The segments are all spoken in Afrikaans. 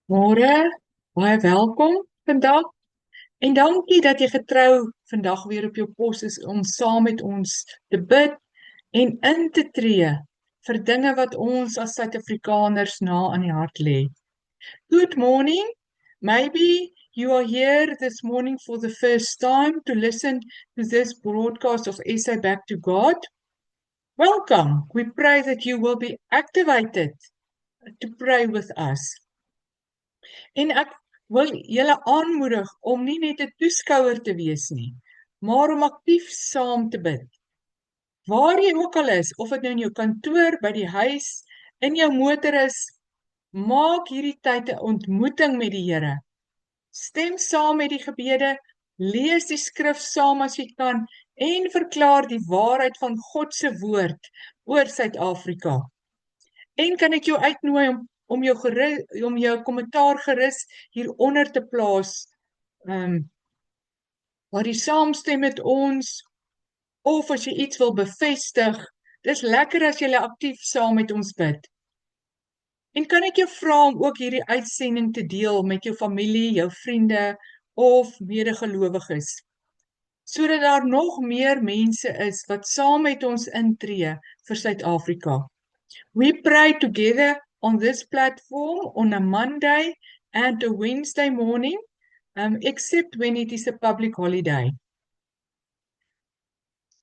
Môre, baie welkom vandag en dankie dat jy getrou vandag weer op jou pos is om saam met ons te bid en in te tree vir dinge wat ons as Suid-Afrikaners na aan die hart lê. Good morning. Maybe you are here this morning for the first time to listen to this broadcast of SA Back to God. Welcome. We pray that you will be activated to pray with us. En ek wil julle aanmoedig om nie net 'n toeskouer te wees nie, maar om aktief saam te bid. Waar jy ook al is, of dit nou in jou kantoor, by die huis, in jou motor is, maak hierdie tyd 'n ontmoeting met die Here. Stem saam met die gebede, lees die skrif saam as jy kan en verklaar die waarheid van God se woord oor Suid-Afrika. En kan ek jou uitnooi om jou kommentaar gerus hieronder te plaas, waar jy saamstem met ons, of as jy iets wil bevestig. Dis lekker as jy aktief saam met ons bid. En kan ek jou vra om ook hierdie uitsending te deel met jou familie, jou vriende of medegelowiges, sodat daar nog meer mense is wat saam met ons intree vir Suid-Afrika. We pray together on this platform on a Monday and a Wednesday morning, except when it is a public holiday.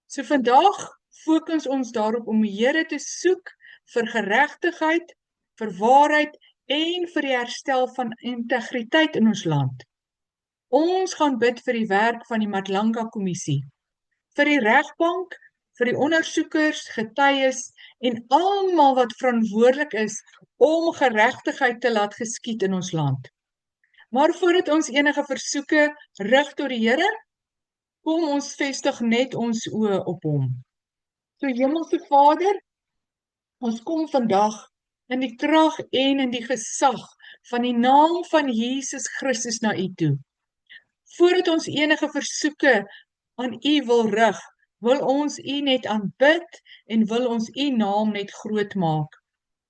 So vandag fokus ons daarop om die Here te soek vir geregtigheid, vir waarheid en vir die herstel van integriteit in ons land. Ons gaan bid vir die werk van die Madlanga Kommissie, vir die regbank, vir die ondersoekers, getuies en almal wat verantwoordelik is om geregtigheid te laat geskied in ons land. Maar voordat ons enige versoeke rig tot die Here, kom ons vestig net ons oë op hom. So Hemelse Vader, ons kom vandag in die krag en in die gesag van die naam van Jesus Christus na U toe. Voordat ons enige versoeke aan U wil rig, wil ons U net aanbid en wil ons U naam net groot maak.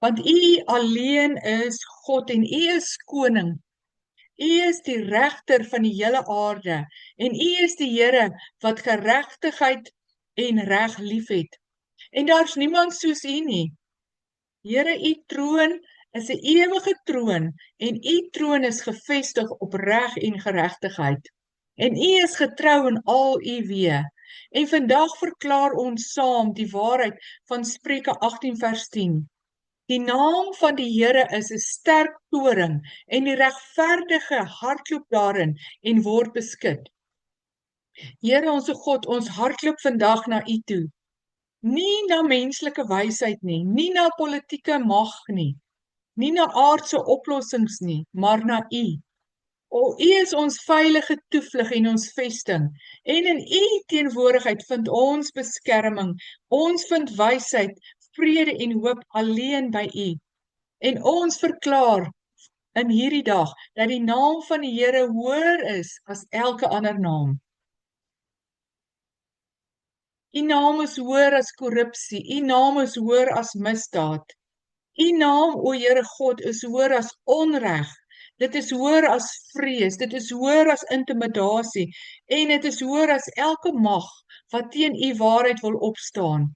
Want U alleen is God en U is koning. U is die regter van die hele aarde en U is die Here wat geregtigheid en reg liefhet. En daar's niemand soos U nie. Here, U troon is 'n ewige troon en U troon is gefestig op reg en geregtigheid. En U is getrou in al U weë. En vandag verklaar ons saam die waarheid van Spreuke 18 vers 10. Die naam van die Here is 'n sterk toring en die regverdige hardloop daarin en word beskud. Here ons God, ons hardloop vandag na U toe. Nie na menslike wysheid nie, nie na politieke mag nie, nie na aardse oplossings nie, maar na U. U is ons veilige toevlug en ons vesting, en in U teenwoordigheid vind ons beskerming, ons vind wysheid, vrede en hoop alleen by U. En ons verklaar in hierdie dag dat die naam van die Here hoër is as elke ander naam. U naam is hoër as korrupsie, U naam is hoër as misdaad. U naam, o Here God, is hoër as onreg. Dit is hoër as vrees, dit is hoër as intimidasie en dit is hoër as elke mag wat teen U waarheid wil opstaan.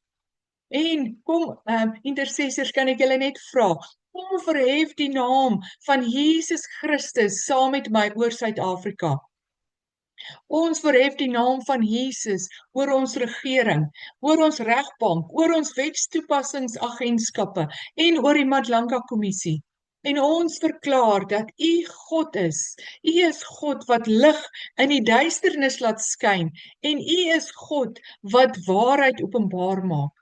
En kom, intercessors, kan ek julle net vra, kom verhef die naam van Jesus Christus saam met my oor Suid-Afrika. Ons verhef die naam van Jesus oor ons regering, oor ons regbank, oor ons wetstoepassingsagentskappe en oor die Madlanga Kommissie. En ons verklaar dat U God is. U is God wat lig in die duisternis laat skyn en U is God wat waarheid openbaar maak.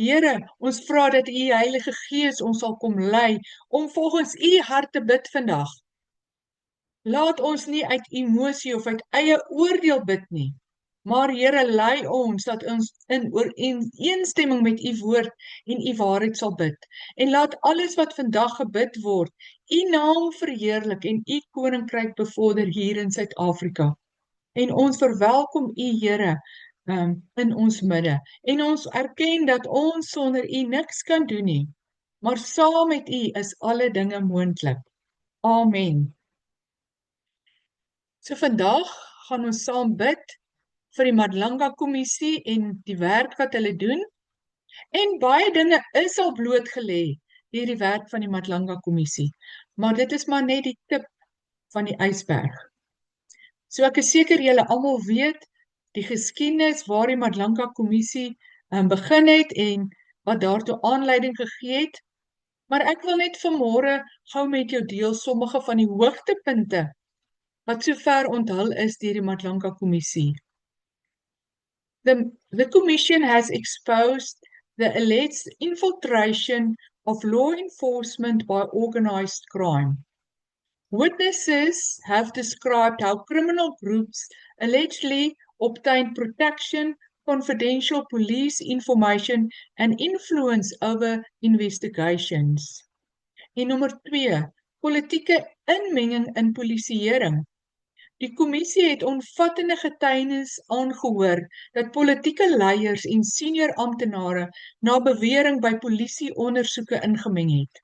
Here, ons vra dat U Heilige Gees ons sal kom lei om volgens U hart te bid vandag. Laat ons nie uit emosie of uit eie oordeel bid nie, maar Here, lei ons dat ons in ooreenstemming met U woord en U waarheid sal bid. En laat alles wat vandag gebid word, U naam verheerlik en U koninkryk bevorder hier in Suid-Afrika. En ons verwelkom U, Here, in ons midde. En ons erken dat ons sonder U niks kan doen nie, maar saam met U is alle dinge moontlik. Amen. So vandag gaan ons saam bid vir die Madlanga Kommissie en die werk wat hulle doen. En baie dinge is al blootgelê deur die werk van die Madlanga Kommissie, maar dit is maar net die tip van die ysberg. So ek is seker julle almal weet die geskiedenis waar die Madlanga Kommissie begin het en wat daartoe aanleiding gegee het, maar ek wil net vanmôre gou met jou deel sommige van die hoogtepunte wat sover onthul is deur die Madlanga Kommissie. The Commission has exposed the alleged infiltration of law enforcement by organized crime. Witnesses have described how criminal groups allegedly obtained protection, confidential police information, and influence over investigations. En nommer 2, politieke inmenging in polisieering. Die kommissie het omvattende getuienis aangehoor dat politieke leiers en senior amptenare na bewering by polisieondersoeke ingemeng het.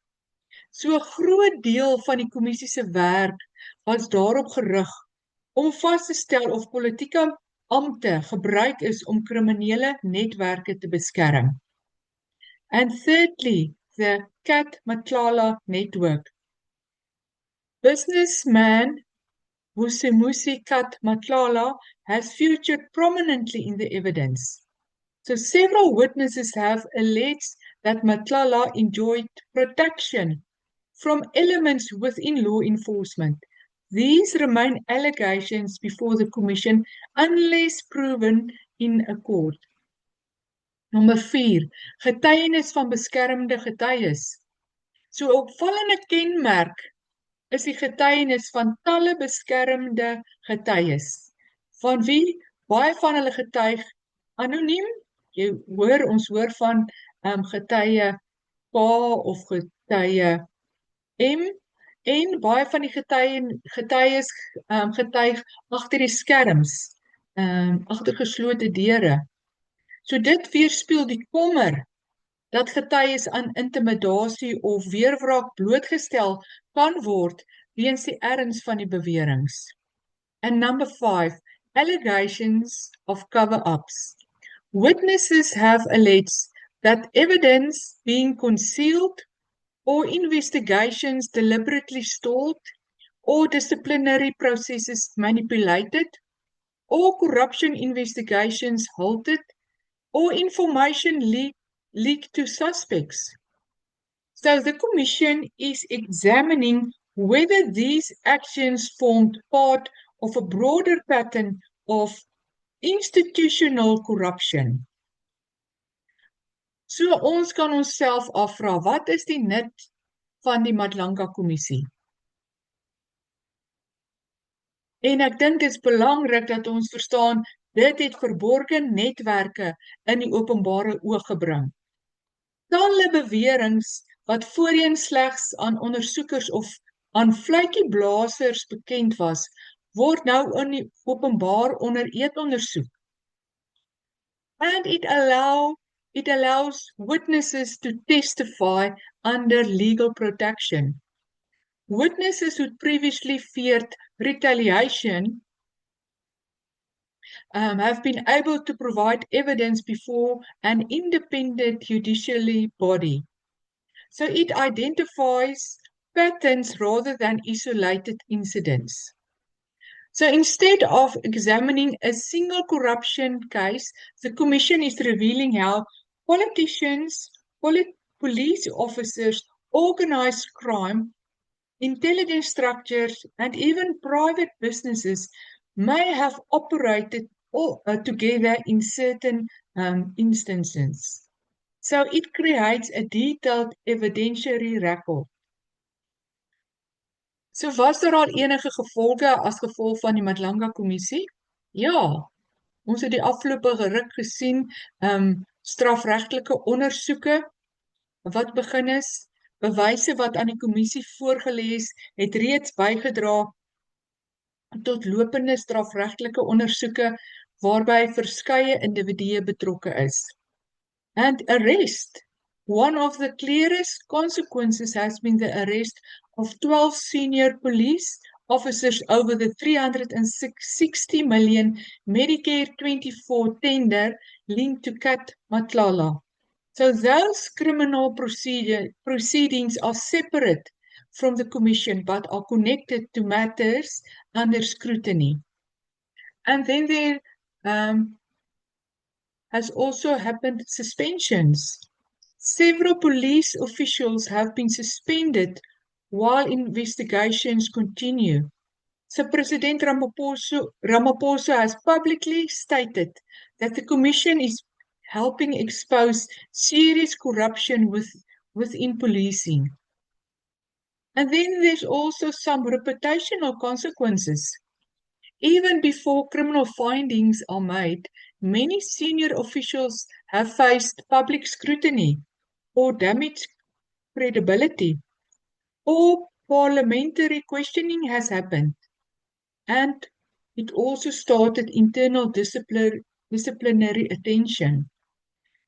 So 'n groot deel van die kommissie se werk was daarop gerig om vas te stel of politieke ampte gebruik is om kriminele netwerke te beskerm. And thirdly, the Kat Matlala network. Businessman Vusimusi Kat Matlala has featured prominently in the evidence. So several witnesses have alleged that Matlala enjoyed protection from elements within law enforcement. These remain allegations before the Commission unless proven in a court. Nommer 4, getuienis van beskermde getuies. So 'n opvallende kenmerk is die getuienis van talle beskermde getuies, van wie baie van hulle getuig anoniem. Ons hoor van getuie K of getuie M, en baie van die getuies getuig agter die skerms, agter geslote deure. So dit weerspieël die kommer dat getuies aan intimidasie of weerwraak blootgestel kan word weens die erns van die beweringe. And number 5, allegations of cover-ups. Witnesses have alleged that evidence being concealed or investigations deliberately stalled or disciplinary processes manipulated or corruption investigations halted or information leaked to suspects. So the Commission is examining whether these actions formed part of a broader pattern of institutional corruption. So ons kan onsself afvra, wat is die nut van die Madlanga Kommissie? En ek dink dit is belangrik dat ons verstaan, dit het verborgde netwerke in die openbare oog gebring. Talle beweringe wat voorheen slegs aan ondersoekers of aan fluitjieblasers bekend was, word nou in die openbaar onder eed ondersoek. And it allows witnesses to testify under legal protection. Witnesses who previously feared retaliation have been able to provide evidence before an independent judicial body. So it identifies patterns rather than isolated incidents. So instead of examining a single corruption case, the Commission is revealing how politicians, police officers, organized crime, intelligence structures, and even private businesses may have operated together in certain instances. So it creates a detailed evidentiary record. So was daar al enige gevolge as gevolg van die Madlanga Kommissie? Ja, ons het die afgelope ruk gesien, strafregtelike ondersoeke wat begin is, bewyse wat aan die kommissie voorgelê is, het reeds bygedra tot lopende strafregtelike ondersoeke waarby verskeie individue betrokke is. And arrest. One of the clearest consequences has been the arrest of 12 senior police officers over the 360 million Medicare 24 tender linked to Kat Matlala. So those criminal proceedings are separate from the Commission but are connected to matters under scrutiny. And then there has also happened suspensions. Several police officials have been suspended while investigations continue. So President Ramaphosa has publicly stated that the Commission is helping expose serious corruption within policing. And then there's also some reputational consequences. Even before criminal findings are made, many senior officials have faced public scrutiny or damaged credibility, or parliamentary questioning has happened, and it also started internal disciplinary attention.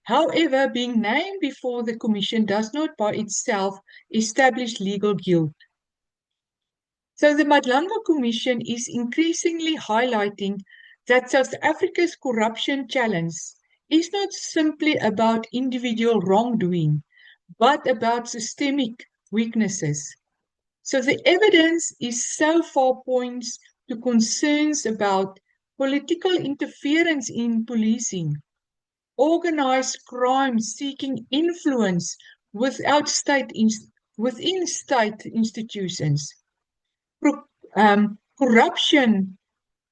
However, being named before the Commission does not by itself establish legal guilt. So the Madlanga Commission is increasingly highlighting that South Africa's corruption challenge is not simply about individual wrongdoing, but about systemic weaknesses. So the evidence is so far points to concerns about political interference in policing, organized crime seeking influence within state institutions, corruption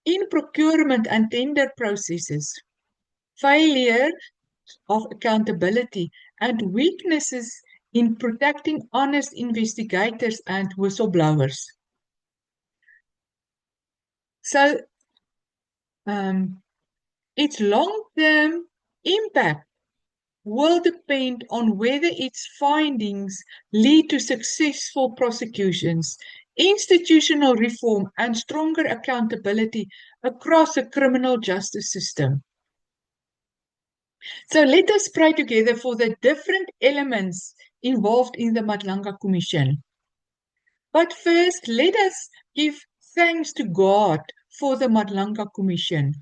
in procurement and tender processes, failure of accountability, and weaknesses in protecting honest investigators and whistleblowers. So, its long-term impact will depend on whether its findings lead to successful prosecutions, institutional reform, and stronger accountability across the criminal justice system. So let us pray together for the different elements involved in the Madlanga Commission. But first, let us give thanks to God for the Madlanga Commission.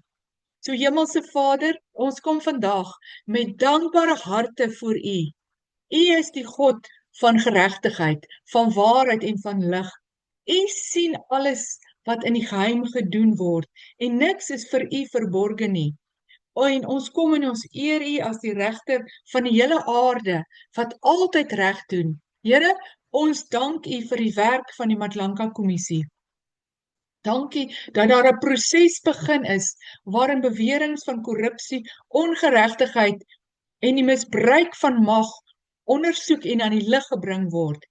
So Hemelse Vader, ons kom vandag met dankbare harte voor U. U is die God van geregtigheid, van waarheid en van lig. U sien alles wat in die geheim gedoen word en niks is vir U verborge nie. En ons kom en ons eer U as die regter van die hele aarde wat altyd reg doen. Here, ons dank U vir die werk van die Madlanga Kommissie. Dankie dat daar 'n proses begin is waarin beweringe van korrupsie, ongeregtigheid en die misbruik van mag ondersoek en aan die lig gebring word.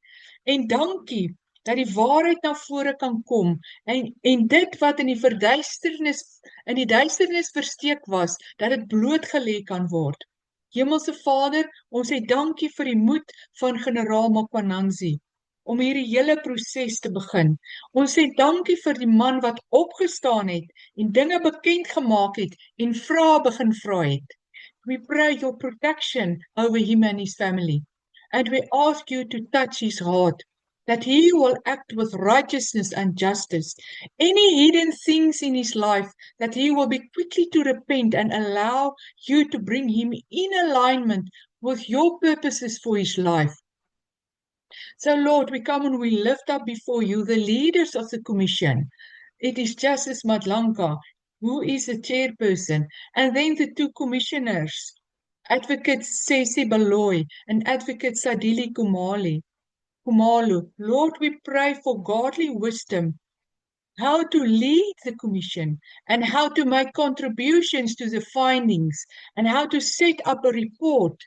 En dankie dat die waarheid na vore kan kom en dit wat in die duisternis versteek was, dat dit blootgelê kan word. Hemelse Vader, ons sê dankie vir die moed van generaal Mkhwanazi om hierdie hele proses te begin. Ons sê dankie vir die man wat opgestaan het en dinge bekend gemaak het en vrae begin vra het. We pray your protection over him and his family. And we ask you to touch his heart, that he will act with righteousness and justice. Any hidden things in his life, that he will be quickly to repent and allow you to bring him in alignment with your purposes for his life. So Lord, we come and we lift up before you the leaders of the Commission. It is Justice Madlanga, who is the chairperson, and then the two commissioners, Advocate Sesi Baloyi and Advocate Sadili Khumalo. Lord, we pray for godly wisdom, how to lead the Commission and how to make contributions to the findings and how to set up a report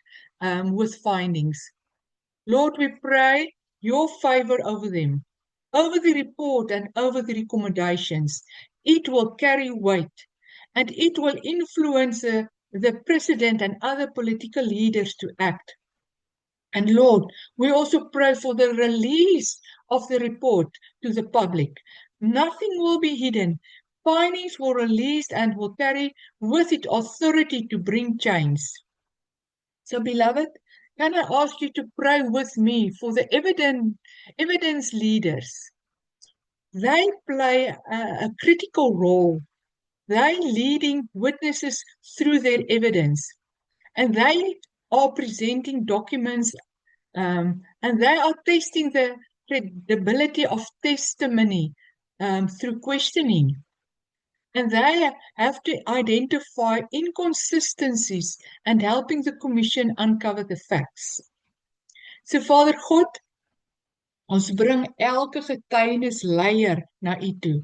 with findings. Lord, we pray your favor over them, over the report and over the recommendations. It will carry weight and it will influence the president and other political leaders to act. And Lord, we also pray for the release of the report to the public. Nothing will be hidden. Findings will released and will carry with it authority to bring change. So, beloved, can I ask you to pray with me for the evident Evidence leaders, they play a critical role. They leading witnesses through their evidence, and they are presenting documents, and they are testing the credibility of testimony through questioning. And they have to identify inconsistencies and helping the commission uncover the facts. So Vader God, ons bring elke getuienisleier na U toe.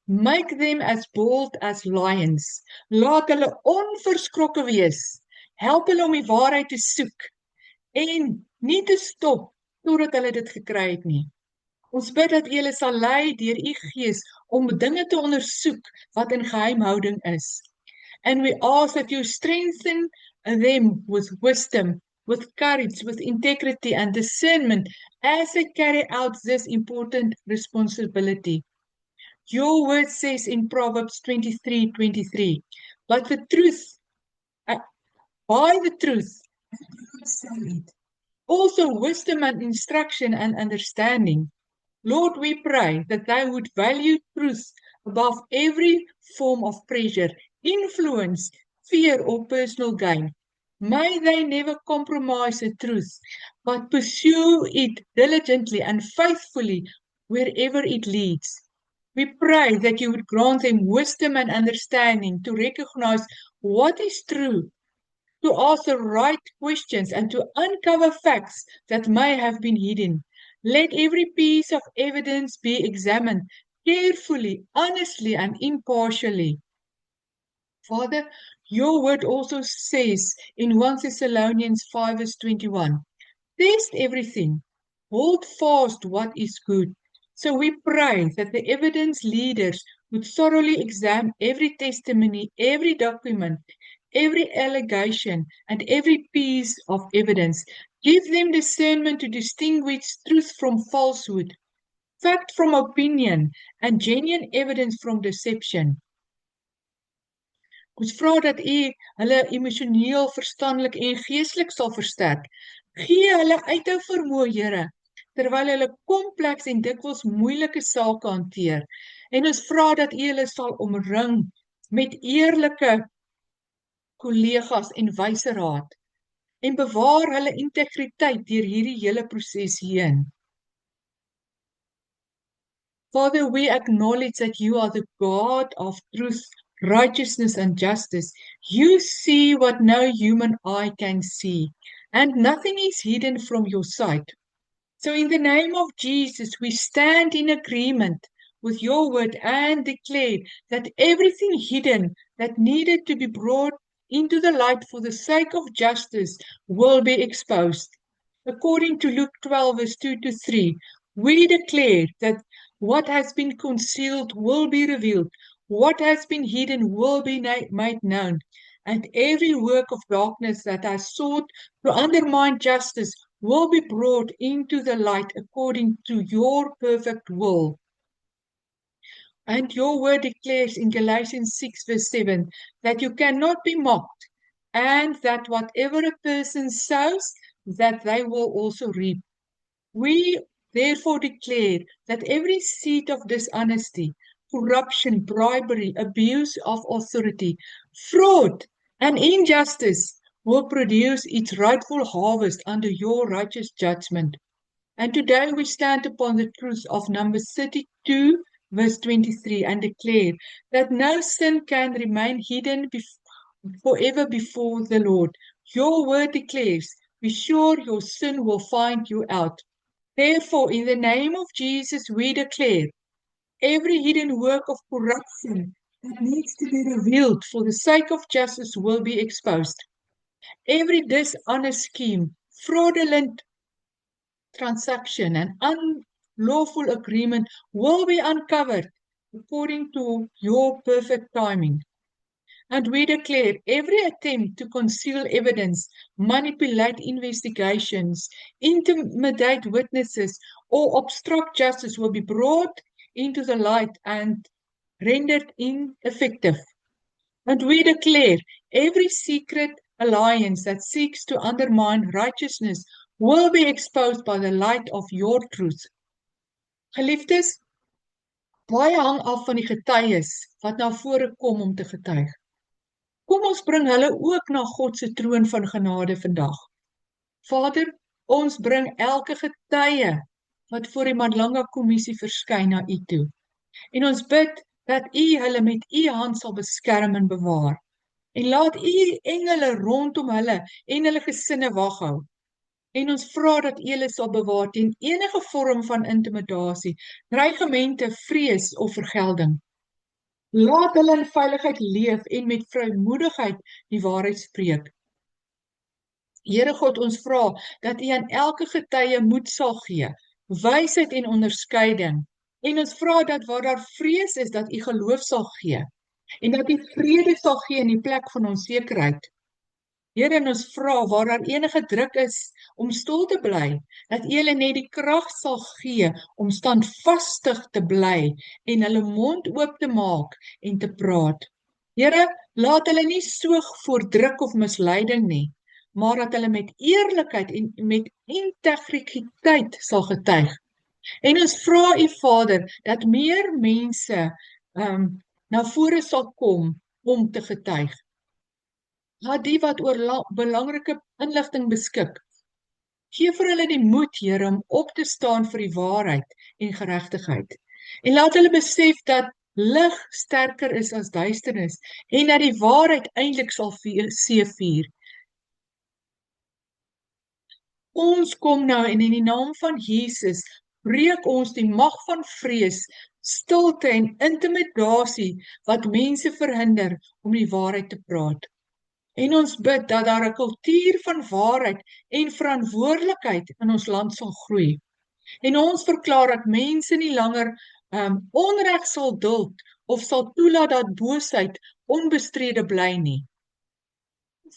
Make them as bold as lions. Laat hulle onverskrokke wees. Help hulle om die waarheid te soek en nie te stop totdat hulle dit gekry het nie. Ons bid dat U hulle sal lei deur U Gees om dinge te ondersoek wat in geheimhouding is. And we ask that you strengthen them with wisdom, with courage, with integrity and discernment as they carry out this important responsibility. Your word says in Proverbs 23:23, but the truth, by the truth, also wisdom and instruction and understanding. Lord, we pray that they would value truth above every form of pressure, influence, fear, or personal gain. May they never compromise the truth, but pursue it diligently and faithfully wherever it leads. We pray that you would grant them wisdom and understanding to recognize what is true, to ask the right questions, and to uncover facts that may have been hidden. Let every piece of evidence be examined carefully, honestly, and impartially. Father, your word also says in 1 Thessalonians 5 verse 21, test everything, hold fast what is good. So we pray that the evidence leaders would thoroughly examine every testimony, every document, every allegation, and every piece of evidence. Give them discernment to distinguish truth from falsehood, fact from opinion, and genuine evidence from deception. Ons vra dat U hulle emosioneel, verstandelik en geestelik sal versterk. Gee hulle uithou vermoë, Here, terwyl hulle kompleks en dikwels moeilike sake hanteer. En ons vra dat U hulle sal omring met eerlike kollegas en wyse raad en bewaar hulle integriteit deur hierdie hele proses heen. Father, we acknowledge that you are the God of truth, righteousness, and justice. You see what no human eye can see, and nothing is hidden from your sight. So in the name of Jesus, we stand in agreement with your word and declare that everything hidden that needed to be brought into the light for the sake of justice will be exposed. According to Luke 12 verse 2 to 3, we declare that what has been concealed will be revealed, what has been hidden will be made known, and every work of darkness that has sought to undermine justice will be brought into the light according to your perfect will. And your word declares in Galatians 6 verse 7 that you cannot be mocked, and that whatever a person sows, that they will also reap. We therefore declare that every seed of dishonesty, corruption, bribery, abuse of authority, fraud, and injustice will produce its rightful harvest under your righteous judgment. And today we stand upon the truth of Numbers 32 verse 23 and declare that no sin can remain hidden forever before the Lord. Your word declares, be sure your sin will find you out. Therefore, in the name of Jesus, we declare every hidden work of corruption that needs to be revealed for the sake of justice will be exposed. Every dishonest scheme, fraudulent transaction, and unlawful agreement will be uncovered according to your perfect timing. And we declare every attempt to conceal evidence, manipulate investigations, intimidate witnesses, or obstruct justice will be brought into the light and rendered ineffective. And we declare every secret alliance that seeks to undermine righteousness will be exposed by the light of your truth. Geliefdes, baie hang af van die getuies wat na vore kom om te getuig. Kom ons bring hulle ook na God se troon van genade vandag. Vader, ons bring elke getuie wat voor die Madlanga Kommissie verskyn na U toe. En ons bid dat U hulle met U hand sal beskerm en bewaar. En laat U engele rondom hulle en hulle gesinne waghou. En ons vra dat U hulle sal bewaar teen enige vorm van intimidasie, dreigemente, vrees of vergelding. Laat hulle in veiligheid leef en met vrymoedigheid die waarheid spreek. Here God, ons vra dat U aan elke getuie moed sal gee, wysheid en onderskeiding. En ons vra dat waar daar vrees is, dat U geloof sal gee. En dat U vrede sal gee in die plek van onsekerheid. Here, en ons vra waar daar enige druk is om stil te bly, dat U hulle net die krag sal gee om standvastig te bly en hulle mond oop te maak en te praat. Here, laat hulle nie soeg voor druk of misleiding nie, maar dat hulle met eerlikheid en met integriteit sal getuig. En ons vra U Vader, dat meer mense na vore sal kom om te getuig. Laat die wat oor belangrike inligting beskik, gee vir hulle die moed, Here, om op te staan vir die waarheid en geregtigheid. En laat hulle besef dat lig sterker is as duisternis en dat die waarheid eintlik sal seëvier. Ons kom nou en in die naam van Jesus breek ons die mag van vrees, stilte en intimidasie wat mense verhinder om die waarheid te praat. En ons bid dat daar 'n kultuur van waarheid en verantwoordelikheid in ons land sal groei. En ons verklaar dat mense nie langer onreg sal duld of sal toelaat dat boosheid onbestrede bly nie.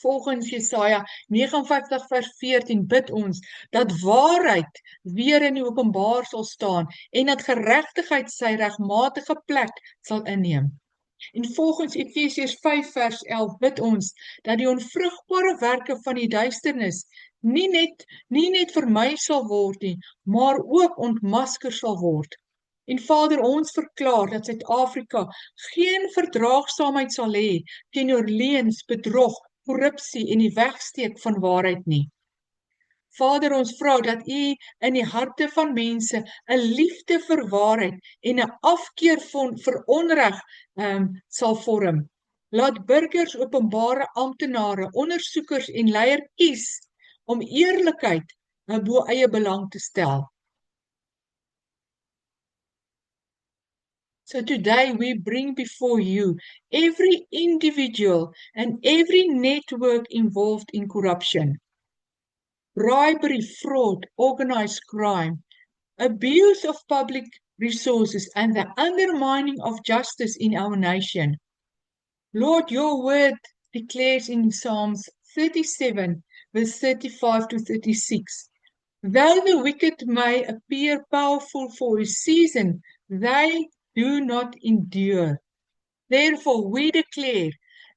Volgens Jesaja 59 vers 14 bid ons dat waarheid weer in die openbaar sal staan en dat geregtigheid sy regmatige plek sal inneem. En volgens Efesiërs 5 vers 11 bid ons dat die onvrugbare werke van die duisternis nie net vermy sal word nie, maar ook ontmasker sal word. En Vader, ons verklaar dat Suid-Afrika geen verdraagsaamheid sal hê teenoor leuns, bedrog, korrupsie en die wegsteek van waarheid nie. Vader, ons vra dat U in die harte van mense 'n liefde vir waarheid en 'n afkeer vir onreg sal vorm. Laat burgers, openbare amptenare, ondersoekers en leiers kies om eerlikheid bo eie belang te stel. So today we bring before you every individual and every network involved in corruption, bribery, fraud, organized crime, abuse of public resources, and the undermining of justice in our nation. Lord, your word declares in Psalms 37, verse 35 to 36, though the wicked may appear powerful for a season, they do not endure. Therefore, we declare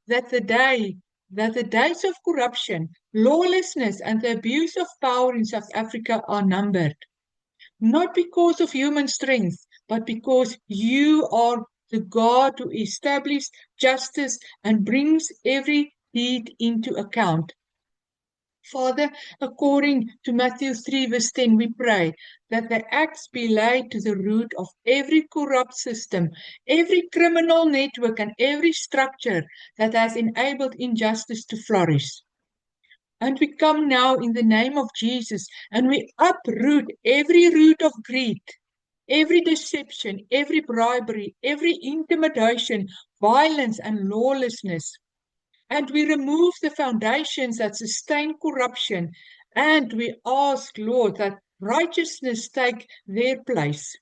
that the days of corruption, lawlessness, and the abuse of power in South Africa are numbered. Not because of human strength, but because you are the God who establishes justice and brings every deed into account. Father, according to Matthew 3 verse 10, we pray that the axe be laid to the root of every corrupt system, every criminal network, and every structure that has enabled injustice to flourish. And we come now in the name of Jesus, and we uproot every root of greed, every deception, every bribery, every intimidation, violence, and lawlessness. And we remove the foundations that sustain corruption, and we ask, Lord, that righteousness take their place.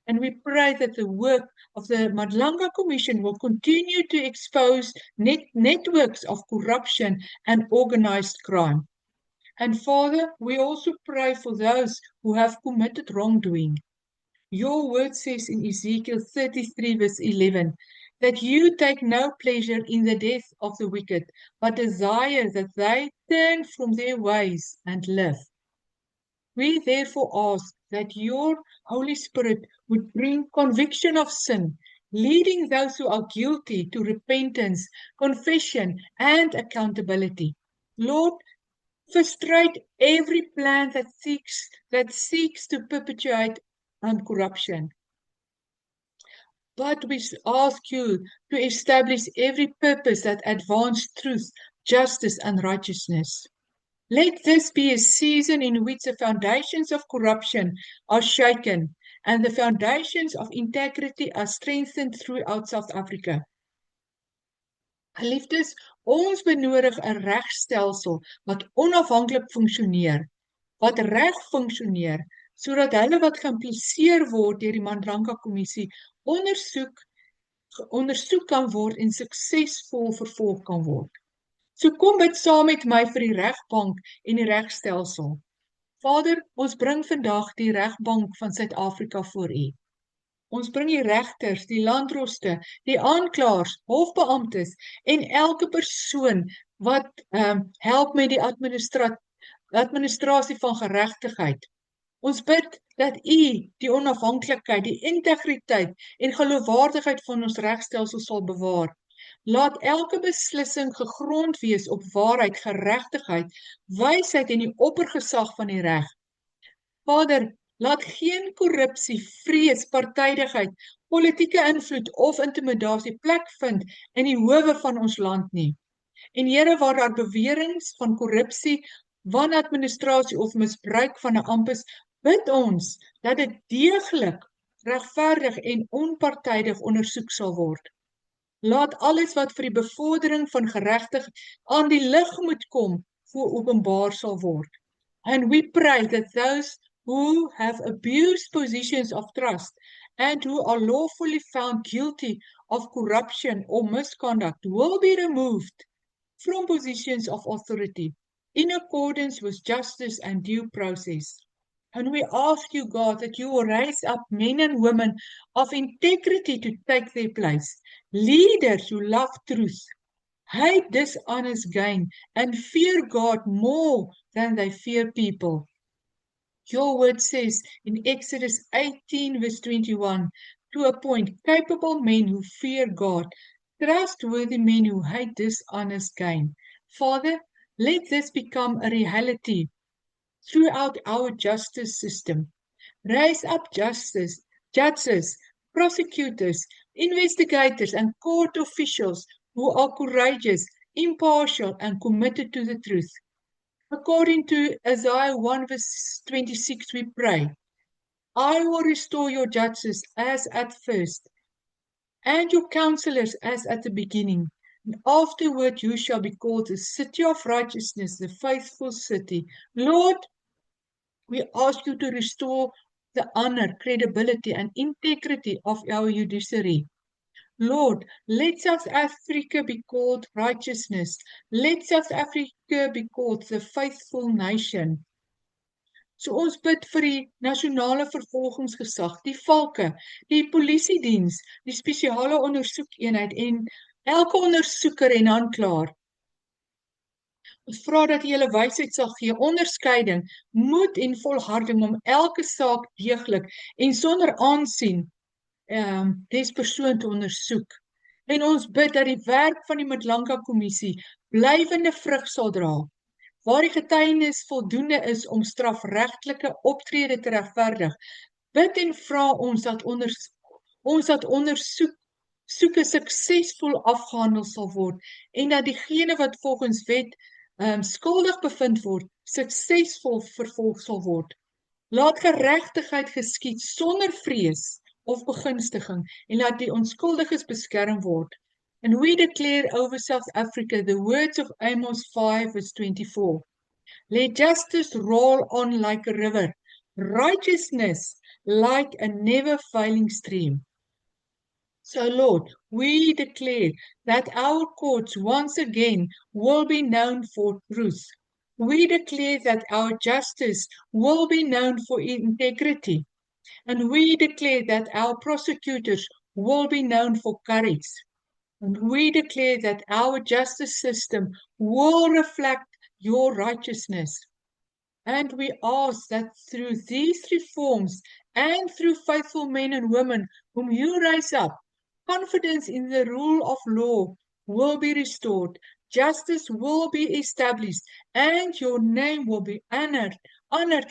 And we pray that the work of the Madlanga Commission will continue to expose networks of corruption and organized crime. And Father, we also pray for those who have committed wrongdoing. Your word says in Ezekiel 33 verse 11, that you take no pleasure in the death of the wicked, but desire that they turn from their ways and live. We therefore ask that your Holy Spirit would bring conviction of sin, leading those who are guilty to repentance, confession, and accountability. Lord, frustrate every plan that seeks to perpetuate corruption. But we ask you to establish every purpose that advances truth, justice, and righteousness. Let this be a season in which the foundations of corruption are shaken and the foundations of integrity are strengthened throughout South Africa. Geliefdes, ons benodig 'n regstelsel wat onafhanklik funksioneer, wat reg funksioneer, sodat hulle wat geïmpliseer word deur die Mandranka Kommissie ondersoek kan word en suksesvol vervolg kan word. So kom bid saam met my vir die regbank en die regstelsel. Vader, ons bring vandag die regbank van Suid-Afrika voor U. Ons bring die regters, die landdroste, die aanklaers, hofbeamptes en elke persoon wat help met die administrasie van geregtigheid. Ons bid dat U die onafhanklikheid, die integriteit en geloofwaardigheid van ons regstelsel sal bewaar. Laat elke beslissing gegrond wees op waarheid, geregtigheid, wysheid en die oppergesag van die reg. Vader, laat geen korrupsie, vrees, partydigheid, politieke invloed of intimidasie plek vind in die howe van ons land nie. En Here, waar daar beweringe van korrupsie, wanadministrasie of misbruik van 'n ampt is, bid ons dat dit deeglik, regverdig en onpartydig ondersoek sal word. Laat alles wat vir die bevordering van geregtigheid aan die lig moet kom, openbaar sal word. And we pray that those who have abused positions of trust and who are lawfully found guilty of corruption or misconduct will be removed from positions of authority in accordance with justice and due process. And we ask you, God, that you will raise up men and women of integrity to take their place, leaders who love truth, hate dishonest gain, and fear God more than they fear people. Your word says in Exodus 18 verse 21, to appoint capable men who fear God, trustworthy men who hate dishonest gain. Father, let this become a reality throughout our justice system. Raise up judges, prosecutors, investigators, and court officials who are courageous, impartial, and committed to the truth. According to Isaiah 1 verse 26, we pray, I will restore your judges as at first, and your counselors as at the beginning. And afterward you shall be called the city of righteousness, the faithful city. Lord, we ask you to restore the honor, credibility, and integrity of our judiciary. Lord, let South Africa be called righteousness. Let South Africa be called the faithful nation. So ons bid vir die nasionale vervolgingsgesag, die valke, die polisiediens, die spesiale ondersoekeenheid en elke ondersoeker en aanklaer. Ons vra dat U julle wysheid sal gee, onderskeiding, moed en volharding om elke saak deeglik en sonder aansien des persoon te ondersoek. En ons bid dat die werk van die Mandranka Kommissie blywende vrug sal dra, waar die getuienis voldoende is om strafregtelike optrede te regverdig. Bid en vra ons dat ondersoeke suksesvol afgehandel sal word en dat diegene wat volgens wet skuldig bevind word, suksesvol vervolg sal word. Laat geregtigheid geskied sonder vrees of begunstiging en laat die onskuldiges beskerm word. And we declare over South Africa the words of Amos 5 verse 24. Let justice roll on like a river, righteousness like a never-failing stream. So Lord, we declare that our courts once again will be known for truth. We declare that our justice will be known for integrity. And we declare that our prosecutors will be known for courage. And we declare that our justice system will reflect your righteousness. And we ask that through these reforms and through faithful men and women whom you raise up, confidence in the rule of law will be restored, justice will be established, and your name will be honored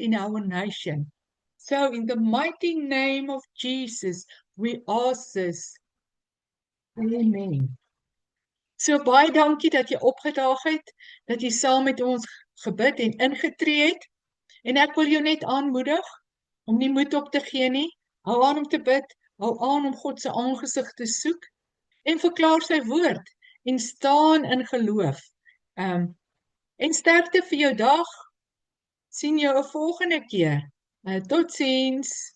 in our nation. So in the mighty name of Jesus, we ask this. Amen. So baie dankie dat jy opgedaag het, dat jy saam met ons gebid en ingetree het. En ek wil jou net aanmoedig om nie moed op te gee nie. Hou aan om te bid, hou aan om God se aangesig te soek en verklaar sy woord en staan in geloof. En sterkte vir jou dag. Sien jou 'n volgende keer. Totsiens.